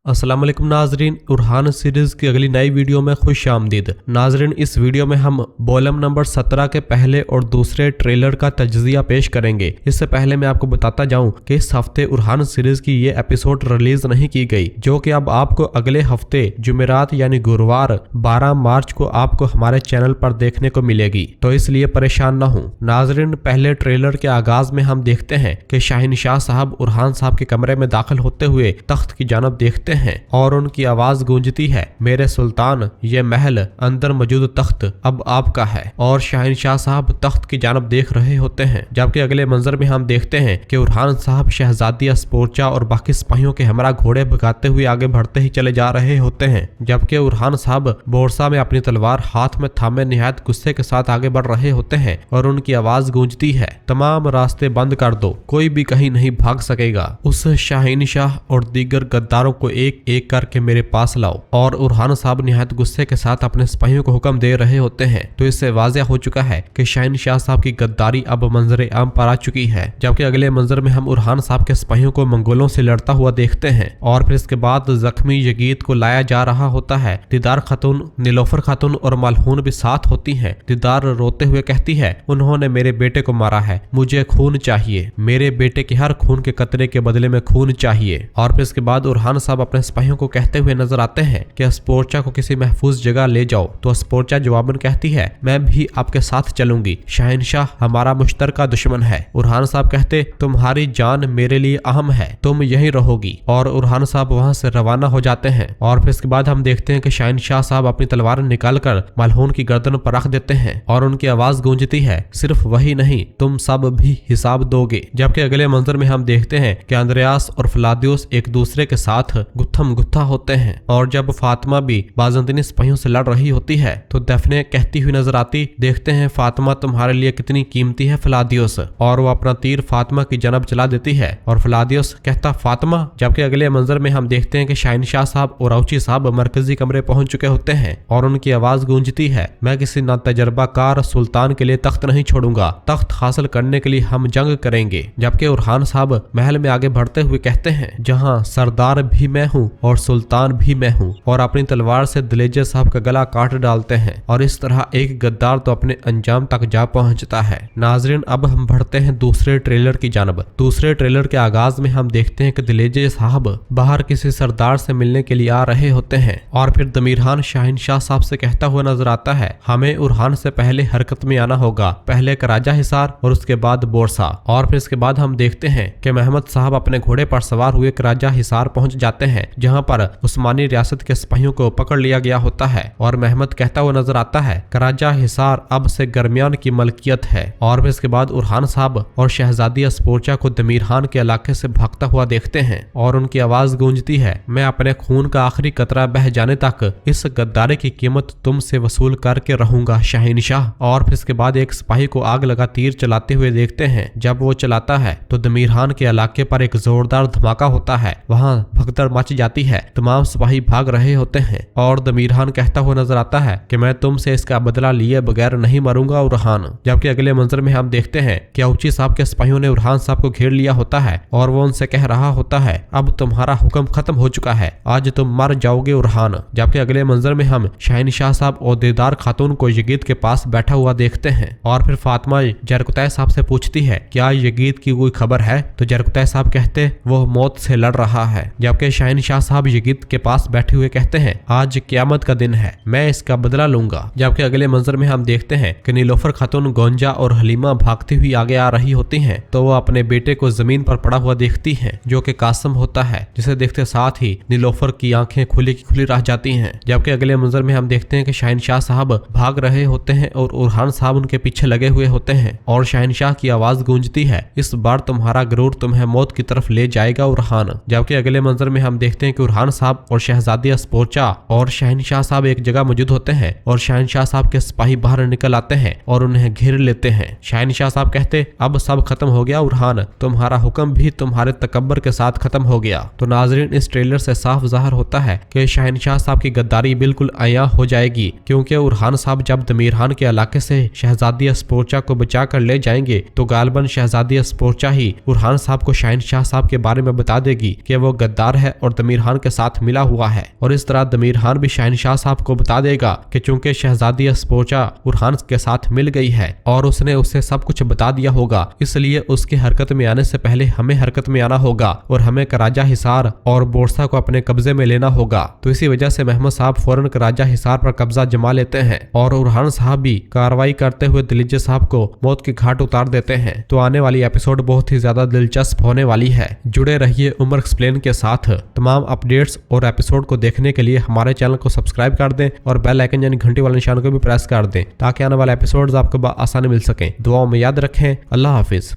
अस्सलाम वालेकुम नाजरीन, उरहान सीरीज की अगली नई वीडियो में खुश आमदीद। नाजरीन, इस वीडियो में हम वॉल्यूम नंबर 17 के पहले और दूसरे ट्रेलर का तज्जिया पेश करेंगे। इससे पहले मैं आपको बताता जाऊं कि इस हफ्ते उरहान सीरीज की ये एपिसोड रिलीज नहीं की गई, जो कि अब आपको अगले हफ्ते जुमेरात यानी गुरुवार 12 मार्च को आपको हमारे चैनल पर देखने को मिलेगी, तो इसलिए परेशान ना हो। नाजरीन, पहले ट्रेलर के आगाज में हम देखते हैं कि शहनशाह साहब उरहान साहब के कमरे में दाखिल होते हुए तख्त की जानब देखते हैं और उनकी आवाज गूंजती है, मेरे सुल्तान, ये महल, अंदर मौजूद तख्त अब आपका है। और शहनशाह साहब तख्त की जानब देख रहे होते हैं, जबकि अगले मंजर में हम देखते हैं कि उरहान साहब शहजादी अस्पोर्चा और बाकी सिपाहियों के हमरा घोड़े भगाते हुए आगे बढ़ते ही चले जा रहे होते हैं, जबकि उरहान साहब बोरसा में अपनी तलवार हाथ में थामे निहायत गुस्से के साथ आगे बढ़ रहे होते हैं और उनकी आवाज गूंजती है, तमाम रास्ते बंद कर दो, कोई भी कहीं नहीं भाग सकेगा। उस शहनशाह और दीगर गद्दारों को एक एक करके मेरे पास लाओ। और उरहान साहब निहायत गुस्से के साथ अपने सिपाहियों को हुक्म दे रहे होते हैं, तो इससे वाज़ेह हो चुका है कि शहनशाह साहब की गद्दारी अब मंजर आम पर आ चुकी है। जबकि अगले मंजर में हम उरहान साहब के सिपाहियों को मंगोलों से लड़ता हुआ देखते हैं और फिर इसके बाद जख्मी यगीद को लाया जा रहा होता है। दीदार खातून, नीलोफर खातून और मलहून भी साथ होती है। दीदार रोते हुए कहती है, उन्होंने मेरे बेटे को मारा है, मुझे खून चाहिए, मेरे बेटे के हर खून के कतरे के बदले में खून चाहिए। और फिर इसके बाद उरहान साहब अपने सिपाहियों को कहते हुए नजर आते हैं कि अस्पोर्चा को किसी महफूज जगह ले जाओ, तो अस्पोर्चा जवाबन कहती है, मैं भी आपके साथ चलूंगी, शहनशाह हमारा मुश्तरका दुश्मन है। उरहान साहब कहते, तुम्हारी जान मेरे लिए अहम है, तुम यहीं रहोगी। और उरहान साहब वहां से रवाना हो जाते हैं। और फिर इसके बाद हम देखते हैं कि शहनशाह साहब अपनी तलवार निकालकर मलहून की गर्दन पर रख देते हैं और उनकी आवाज गूंजती है, सिर्फ वही नहीं, तुम सब भी हिसाब दोगे। जबकि अगले मंजर में हम देखते हैं कि अंद्रयास और फ्लादियोस एक दूसरे के साथ गुत्थम गुत्था होते हैं। और जब फातिमा भी बाज़ंतीनी सिपाहियों से लड़ रही होती है, तो दफने कहती हुई नजर आती, देखते हैं फातिमा तुम्हारे लिए कितनी कीमती है फ्लादियोस। और वो अपना तीर फातिमा की जानब चला देती है और फ्लादियोस कहता, फातिमा। जबकि अगले मंजर में हम देखते हैं कि शहनशाह साहब और औची साहब मरकजी कमरे पहुंच चुके होते हैं और उनकी आवाज गूंजती है, मैं किसी नातजर्बाकार सुल्तान के लिए तख्त नहीं छोड़ूंगा, तख्त हासिल करने के लिए हम जंग करेंगे। जबकि उरहान साहब महल में आगे बढ़ते हुए कहते हैं, जहां सरदार भी मैं हूं और सुल्तान भी मैं हूं, और अपनी तलवार से दिलेजे साहब का गला काट डालते हैं। और इस तरह एक गद्दार तो अपने अंजाम तक जा पहुंचता है। नाजरीन, अब हम बढ़ते हैं दूसरे ट्रेलर की जानब। दूसरे ट्रेलर के आगाज में हम देखते हैं कि दिलेजे साहब बाहर किसी सरदार से मिलने के लिए आ रहे होते हैं और फिर दमीरहान शहनशाह साहब से कहता हुआ नजर आता है, हमें उरहान से पहले हरकत में आना होगा, पहले कराजा हिसार और उसके बाद बोरसा। और फिर इसके बाद हम देखते हैं कि महमद साहब अपने घोड़े पर सवार हुए कराजा हिसार पहुंच जाते हैं, जहां पर उस्मानी रियासत के सिपाहियों को पकड़ लिया गया होता है। और महमद कहता हुआ नजर आता है, कराजा हिसार अब से गरमियान की मलकियत है। और फिर इसके बाद उरहान साहब और शहजादी अस्पोर्चा को दमीरहान के इलाके से भागता हुआ देखते हैं और उनकी आवाज गूंजती है, मैं अपने खून का आखिरी कतरा बह जाने तक इस गद्दारी की कीमत तुमसे वसूल करके रहूंगा शहनशाह। और फिर इसके बाद एक सिपाही को आग लगा तीर चलाते हुए देखते हैं। जब वो चलाता है तो दमीरहान के इलाके पर एक जोरदार धमाका होता है, वहां भगदड़ मच जाती है, तमाम सिपाही भाग रहे होते हैं। और दमीरहान कहता हुआ नजर आता है कि मैं तुमसे इसका बदला लिए बगैर नहीं मरूंगा उरहान। जबकि अगले मंजर में हम देखते हैं कि औची साहब के सिपाहियों ने उरहान साहब को घेर लिया होता है और वो उनसे कह रहा होता है, अब तुम्हारा हुक्म खत्म हो चुका है, आज तुम मर जाओगे उरहान। जबकि अगले मंजर में हम शहनशाह साहब और दीदार खातून को यगीद के पास बैठा हुआ देखते हैं। और फिर फातिमा जरकुतै साहब से पूछती है, क्या यगीद की कोई खबर है? तो जरकुतै साहब कहते, वो मौत से लड़ रहा है। जबकि शहनशाह साहब यगीद के पास बैठे हुए कहते हैं, आज क़यामत का दिन है, मैं इसका बदला लूंगा। जबकि अगले मंजर में हम देखते हैं कि नीलोफर खातून गोंजा और हलीमा भागती हुई आगे आ रही होती हैं, तो वो अपने बेटे को जमीन पर पड़ा हुआ देखती हैं, जो कि कासिम होता है, जिसे देखते साथ ही नीलोफर की आंखें खुली की खुली रह जाती हैं। जबकि अगले मंजर में हम देखते हैं कि शहनशाह साहब भाग रहे होते हैं और उरहान साहब उनके पीछे लगे हुए होते हैं और शहनशाह की आवाज गूंजती है, इस बार तुम्हारा गुरूर तुम्हें मौत की तरफ ले जाएगा उरहान। जबकि अगले मंजर में हम देखते हैं कि उरहान साहब और शहजादी अस्पोर्चा और शहनशाह साहब एक जगह मौजूद होते हैं और शहनशाह साहब के सिपाही बाहर निकल आते हैं और उन्हें घेर लेते हैं। शहनशाह साहब कहते, अब सब खत्म हो गया उरहान, तुम्हारा हुक्म भी तुम्हारे तकब्बर के साथ खत्म हो गया। तो नाजरीन, इस ट्रेलर से साफ जाहिर होता है कि शहनशाह साहब की गद्दारी बिल्कुल आया हो जाएगी, क्योंकि उरहान साहब जब दमीरहान के इलाके से शहजादी अस्पोर्चा को बचा कर ले जाएंगे तो गालबन शहजादी अस्पोर्चा ही उरहान साहब को शहनशाह साहब के बारे में बता देगी कि वो गद्दार है और और दमीर खान के साथ मिला हुआ है। और इस तरह दमीर खान भी शहनशाह साहब को बता देगा कि चूंकि शहजादी अस्पोचा बुरहान के साथ मिल गई है और उसने उसे सब कुछ बता दिया होगा, इसलिए उसके हरकत में आने से पहले हमें हरकत में आना होगा और हमें कराजा हिसार और बोरसा को अपने कब्जे में लेना होगा। तो इसी वजह से महमूद साहब फौरन कराजा हिसार पर कब्जा जमा लेते हैं और बुरहान साहब भी कार्रवाई करते हुए दिलीजे साहब को मौत की घाट उतार देते हैं। तो आने वाली एपिसोड बहुत ही ज्यादा दिलचस्प होने वाली है। जुड़े रहिए उमर एक्सप्लेन के साथ। तमाम अपडेट्स और एपिसोड को देखने के लिए हमारे चैनल को सब्सक्राइब कर दें और बेल आइकन यानी घंटी वाले निशान को भी प्रेस कर दें ताकि आने वाले एपिसोड्स आपको आसानी मिल सके। दुआओं में याद रखें। अल्लाह हाफिज।